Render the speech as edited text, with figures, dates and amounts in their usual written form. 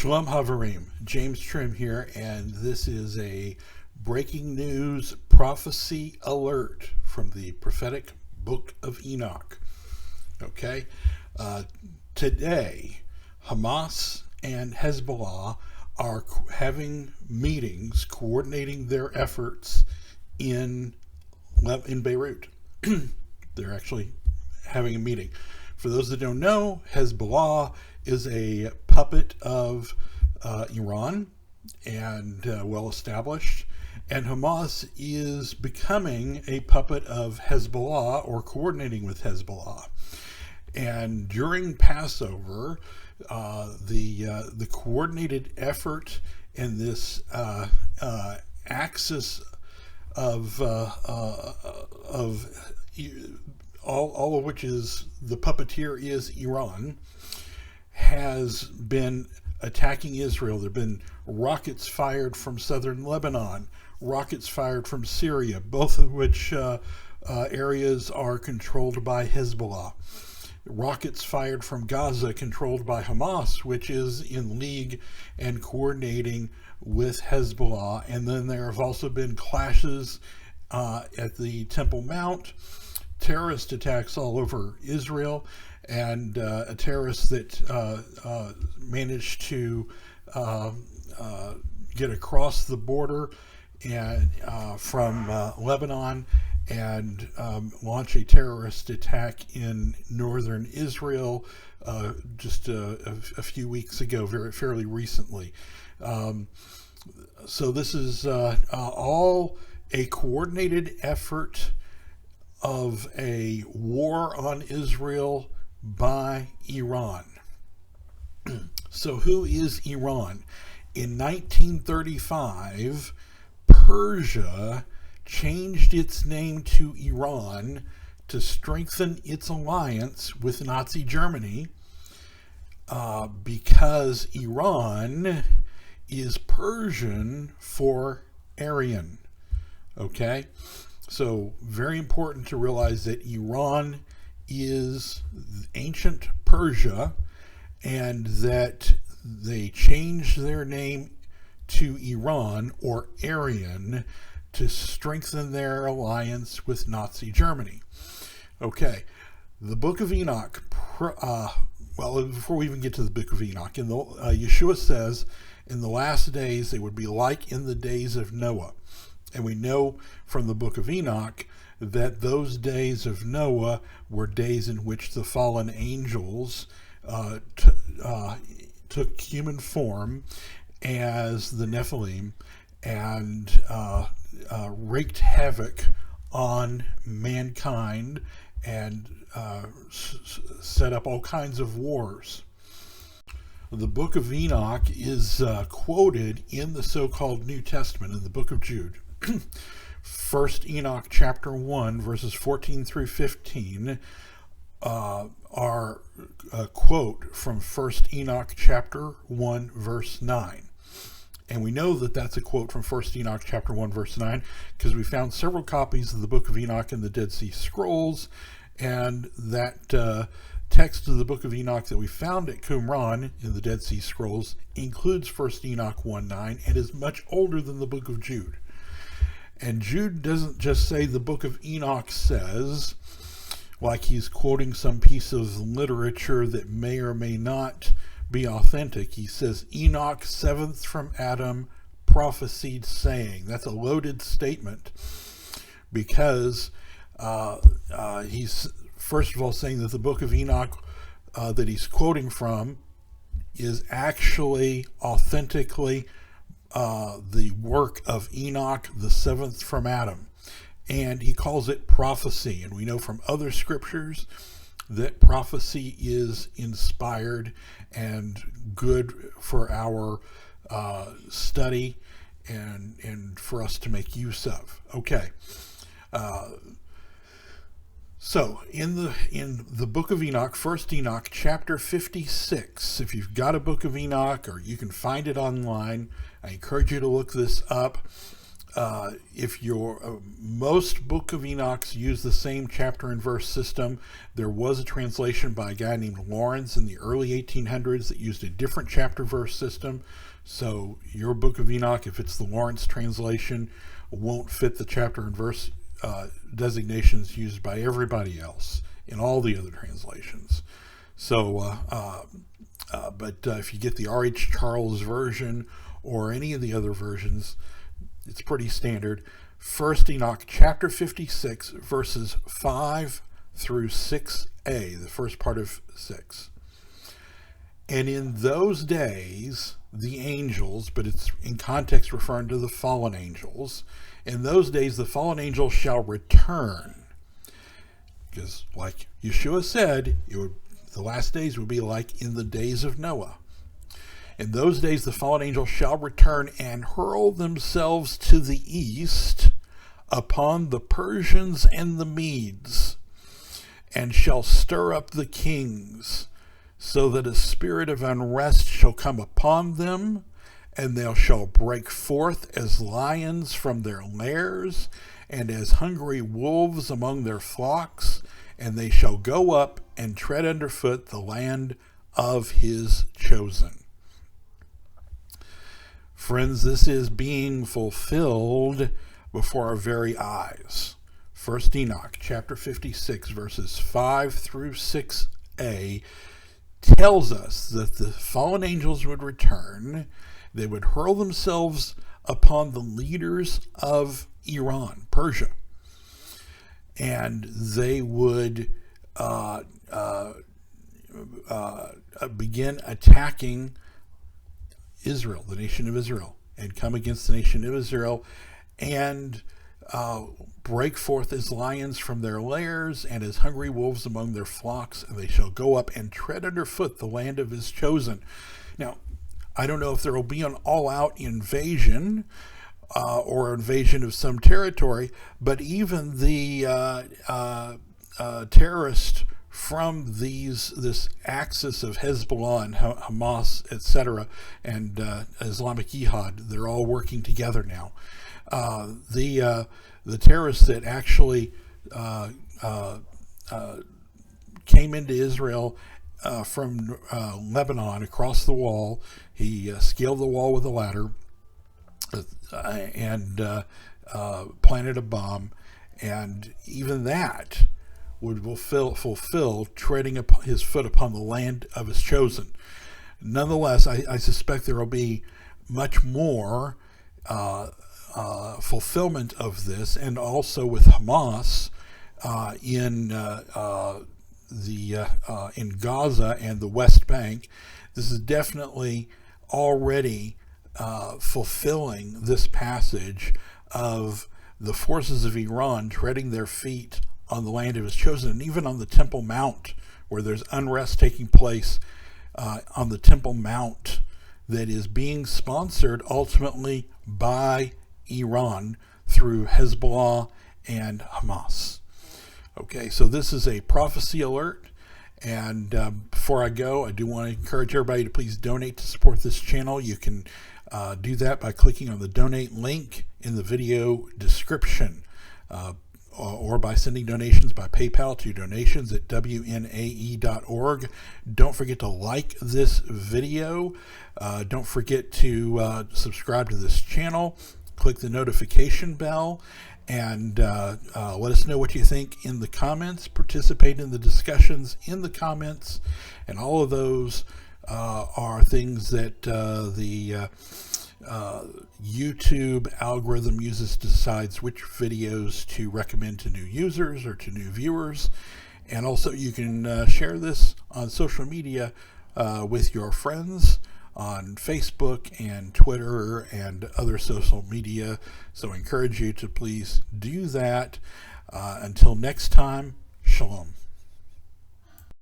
Shalom Havarim, James Trim here, and this is a breaking news prophecy alert from the prophetic book of Enoch. Okay, today Hamas and Hezbollah are having meetings, coordinating their efforts in Beirut. They're actually having a meeting. For those that don't know, Hezbollah is a puppet of Iran and well established, and Hamas is becoming a puppet of Hezbollah or coordinating with Hezbollah. And during Passover, the coordinated effort in this axis of all of which is the puppeteer is Iran, has been attacking Israel. There have been rockets fired from southern Lebanon, rockets fired from Syria, both of which areas are controlled by Hezbollah. Rockets fired from Gaza, controlled by Hamas, which is in league and coordinating with Hezbollah. And then there have also been clashes at the Temple Mount, terrorist attacks all over Israel, and a terrorist that managed to get across the border and from Lebanon and launch a terrorist attack in northern Israel just a few weeks ago, fairly recently. So this is all a coordinated effort of a war on Israel by Iran. So who is Iran? In 1935, Persia changed its name to Iran to strengthen its alliance with Nazi Germany because Iran is Persian for Aryan. Okay? So very important to realize that Iran is ancient Persia and that they changed their name to Iran or Aryan to strengthen their alliance with Nazi Germany. Okay, the Book of Enoch, before we even get to the Book of Enoch, Yeshua says, in the last days they would be like in the days of Noah. And we know from the Book of Enoch that those days of Noah were days in which the fallen angels took human form as the Nephilim and wreaked havoc on mankind and set up all kinds of wars. The Book of Enoch is quoted in the so-called New Testament, in the Book of Jude. First Enoch chapter 1 verses 14 through 15 are a quote from First Enoch chapter 1 verse 9. And we know that that's a quote from First Enoch chapter 1 verse 9 because we found several copies of the Book of Enoch in the Dead Sea Scrolls, and that text of the Book of Enoch that we found at Qumran in the Dead Sea Scrolls includes First Enoch 1:9 and is much older than the Book of Jude. And Jude doesn't just say the Book of Enoch says, like he's quoting some piece of literature that may or may not be authentic. He says, Enoch, seventh from Adam, prophesied saying. That's a loaded statement because he's first of all saying that the Book of Enoch that he's quoting from is actually authentically the work of Enoch, the seventh from Adam. And he calls it prophecy. And we know from other scriptures that prophecy is inspired and good for our study and for us to make use of. Okay. So in the Book of Enoch, First Enoch, chapter 56, if you've got a Book of Enoch or you can find it online, I encourage you to look this up. if your most Book of Enochs use the same chapter and verse system. There was a translation by a guy named Lawrence in the early 1800s that used a different chapter verse system. So your Book of Enoch, if it's the Lawrence translation, won't fit the chapter and verse designations used by everybody else in all the other translations. So, but if you get the R.H. Charles version or any of the other versions, it's pretty standard. First Enoch chapter 56 verses 5 through 6a, the first part of 6. And in those days, the angels, but it's in context referring to the fallen angels, in those days the fallen angels shall return. Because like Yeshua said, the last days would be like in the days of Noah. In those days the fallen angels shall return and hurl themselves to the east upon the Persians and the Medes, and shall stir up the kings, so that a spirit of unrest shall come upon them, and they shall break forth as lions from their lairs, and as hungry wolves among their flocks, and they shall go up and tread underfoot the land of his chosen. Friends, this is being fulfilled before our very eyes. First Enoch chapter 56 verses 5 through 6a tells us that the fallen angels would return. They would hurl themselves upon the leaders of Iran, Persia, and they would begin attacking Israel, the nation of Israel, and come against the nation of Israel and break forth as lions from their lairs and as hungry wolves among their flocks, and they shall go up and tread underfoot the land of his chosen. Now, I don't know if there will be an all-out invasion or invasion of some territory, but even the terrorists from this axis of Hezbollah and Hamas, etc., and Islamic Jihad, they're all working together now. The terrorists that actually came into Israel from Lebanon across the wall, he scaled the wall with a ladder and planted a bomb, and even that would fulfill treading his foot upon the land of his chosen. Nonetheless, I suspect there will be much more fulfillment of this, and also with Hamas in Gaza and the West Bank. This is definitely already fulfilling this passage of the forces of Iran treading their feet on the land of his chosen, and even on the Temple Mount, where there's unrest taking place on the Temple Mount that is being sponsored ultimately by Iran through Hezbollah and Hamas. Okay, so this is a prophecy alert, and before I go, I do want to encourage everybody to please donate to support this channel. You can do that by clicking on the donate link in the video description, or by sending donations by PayPal to donations@wnae.org. Don't forget to like this video. Don't forget to subscribe to this channel. Click the notification bell, and let us know what you think in the comments. Participate in the discussions in the comments, and all of those are things that the YouTube algorithm uses to decide which videos to recommend to new users or to new viewers. And also you can share this on social media with your friends on Facebook and Twitter and other social media. So I encourage you to please do that. Until next time, shalom.